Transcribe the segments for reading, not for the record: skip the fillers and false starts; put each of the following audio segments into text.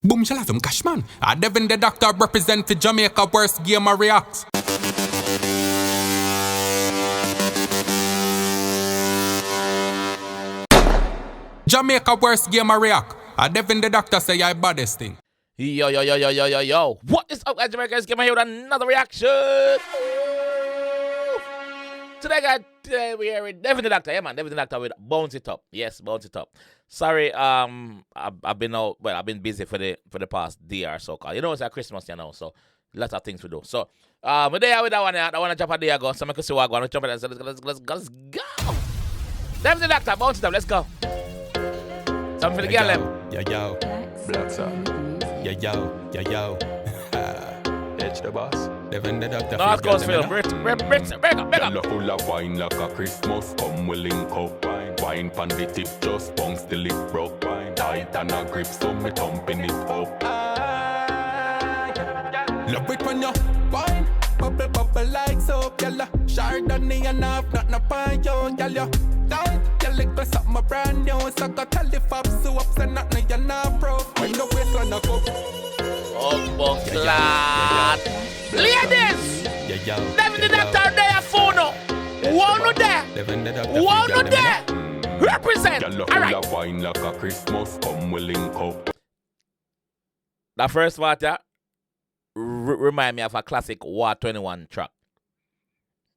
Boom, shall have some cash, man. Devin the Dakta represent for Jamaica, worst game of react. Jamaica, worst game of react. Devin the Dakta say I baddest thing. Yo. What is up, guys? Jamaica, let's get here with another reaction. Today we are with Devin the Dakta. Yeah, man, Devin the Dakta with Bounce It Up. Yes, Bounce It Up. Sorry, I've been out. Well, I've been busy for the past day or so. You know, it's like Christmas, so lots of things to do. So, we're there with that one. I want to jump a day ago, so I can see what I'm going to jump in. So let's go. Devin the Dakta, Bounce It Up. Let's go. Something for the girl, them. Yo. Blacks up. Yo. Edge the boss. Devin the Dakta. North Coast Film. Break up. Girl full of wine like a Christmas. Come we link up. Wine pan the tip, just bounce the lip broke. Tight and a grip, so me thumping it up. Love it when you wine, bubble like soap, gyal. Chardonnay and half, not no pine, yo, gyal. Tight, gyal, little something brand new. So go tell the fabs so ups and not no you're not broke. When the waistline a go. Oh, lad. Ladies, Devin the Dakta there, phone. One there. One there. Represent. All right. Wine like a Christmas, come we link up. The first part, remind me of a classic War 21 track.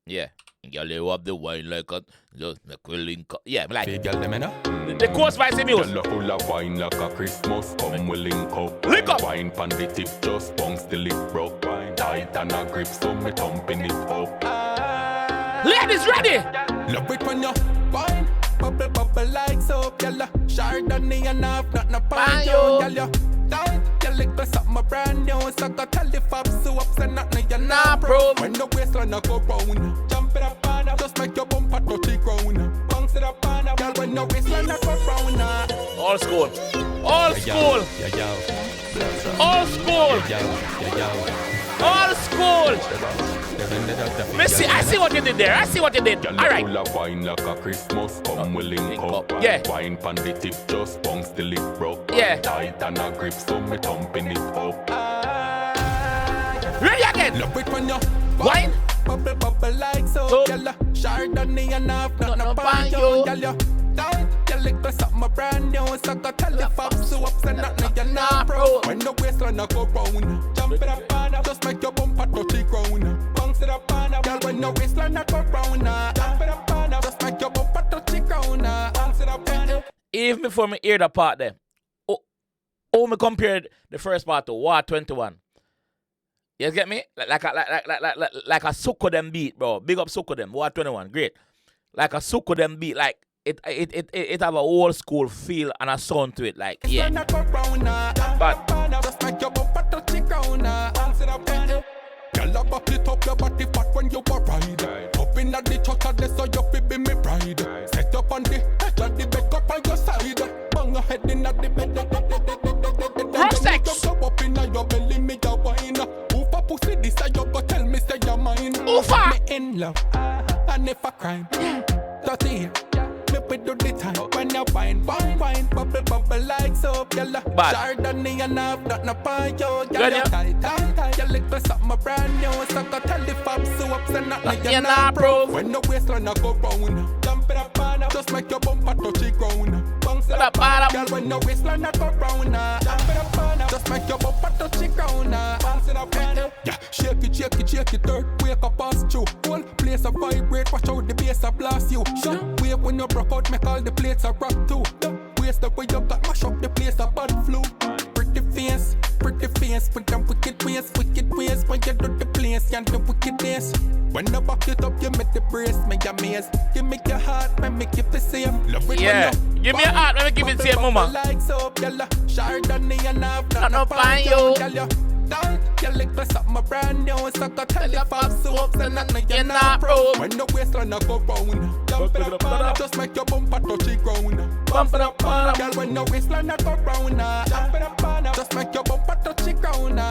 Yeah. Girl, you have the wine like a just like we link up. Yeah, like the course vice music. Girl, full of wine like a Christmas, come we link up. Link up. Wine pan the tip, just bounce the lip broke. Tight and a grip, so me thumping it up. Ladies, ready? Love it when you wine, bubble like soap, gyal. Chardonnay and half, not no pine, yo, gyal. Tight, gyal, little something brand new. So go tell the fabs so ups and not no you're not broke. When the waistline a go round, jump it up and up, just make your bumper touch the ground. Bounce it up and up, gyal. When the waistline a go round, All school. All school. All school. Missy, I see what you did there. All right. Full of wine like a Christmas, come we link up. Yeah. Wine pan the tip, just bounce the lip broke. Yeah. Tight and a grip, so me thumping it up. Ready again. love it when you Wine. bubble like soap, gyal. Chardonnay and half, not no pine, yo, gyal. Tight, gyal, little something brand new. So go tell the fabs so ups and not no you're not broke. When the waistline a go round, jump it up and up, just make your bumper touch the ground. Bounce it up and up, gyal. When the waistline a go round, jump it up and up, just make your bumper touch the ground. Bounce it up and up. Even before me hear the part there, me compared the first part to War 21. You get me? Like a Suko them beat, bro. Big up Suko them. War 21, great. Like a Suko them beat, like it have a old school feel and a sound to it, like yeah. But just make your bumper touch the ground. Bounce it up and up. Gyal, back it up your body fat when you a ride. Up in the church and so you fi be me bride. Set up on the edge of the bed, up on your side. Bang your head in the bed. Rough sex. Up in your belly, me a wine. Oofa pussy, this a you go tell me say you're mine. Oofa. Me in love, and if a crime. That's it. Me we do the time when you wine, bubble like soap, gyal. Chardonnay and half, not no pine, yo, gyal. Tight, you little something brand new. So go tell the fabs so ups and not like you're not broke. When the waistline a go round, jump it up and up, just make your bumper touch the ground. Bounce it up and up, gyal. When the waistline a go round, jump it up and up, just make your bumper touch the ground. Bounce it up and up. Yeah, shake it, third wake up pass through. Whole place a vibrate, watch out the bass a blast you. Shut wave when you broke out, make all the plates a rock too. Waste the way you got, mash up the place a bad flu. Pretty face, with them wicked ways, when you do the place, and the wickedness. When you back it up, you make the brace, make your maze. Give me your heart, make you feel safe. Love it yeah, give me your heart, let me give it to you, mama. Like soap, gyal. Chardonnay and half, not no pine, yo. You little something brand new. So go tell the fabs so ups and not you're not broke. When the waistline a go round, jump it up and up, just make your bumper touch the ground. Bump it up and up, girl. When the waistline a go round, jump it up and up, just make your bumper touch the ground.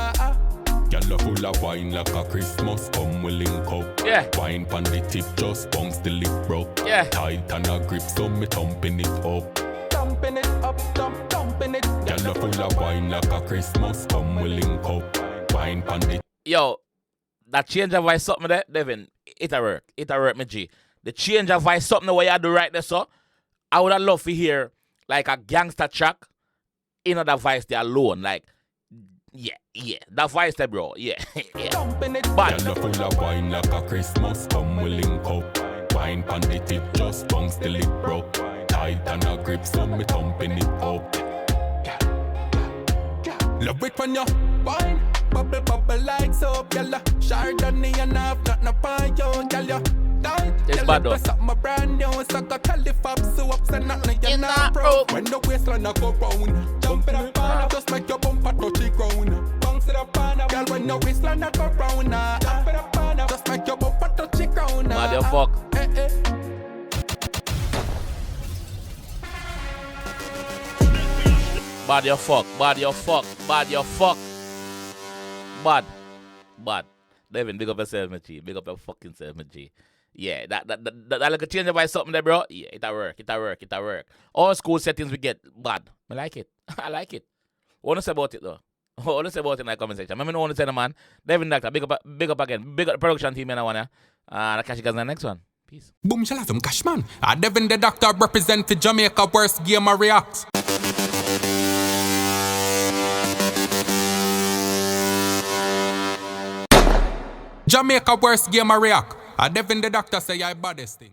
Girl, full of wine like a Christmas, come we link up. Yeah. Wine pan the tip, just bounce the lip broke. Yeah. Tight and a grip, so me thumping it up. Thumping it up, thumping it. Girl, Girl, full of wine like a Christmas. Come we link up. Wine pan the Yo, that change of voice something there, Devin, it a work, me G. The change of voice something the way I do right there, so I would have loved to hear like a gangster track in that voice there alone, like yeah, that voice there, bro, yeah. But girl, full of wine like a Christmas. Come we link up. Wine pan the tip, just bounce till it broke. Tight and a grip, so me thumping it up. Love it when you wine. Bubble, bubble like soap, girl. Chardonnay and half, not no pie, yo, girl. It's bad though. Something brand new, so go tell the fab so up, and nothing you're not broke. When the waistline a go round, jump it up on, just make your bumper touch the ground. Bounce it up on, girl. When the waistline a go round, jump it up on, just make your bumper touch the ground. Mad your fuck. Bad your fuck. Bad. Devin, big up yourself, my G. Big up your fucking self, my G. Yeah, that like a change of voice something there, bro. Yeah, it'll work. All school settings we get bad. I like it. What to say about it though? What to say about it in the comment section? I want to say the man. Devin Dakta, big up again. Big up the production team in that one, yeah. I'll catch you guys in the next one. Peace. Boom, shala some cash man. Devin the Doctor represent for Jamaica, worst game I react. Jamaica worst game I react. Devin the Doctor say I baddest thing.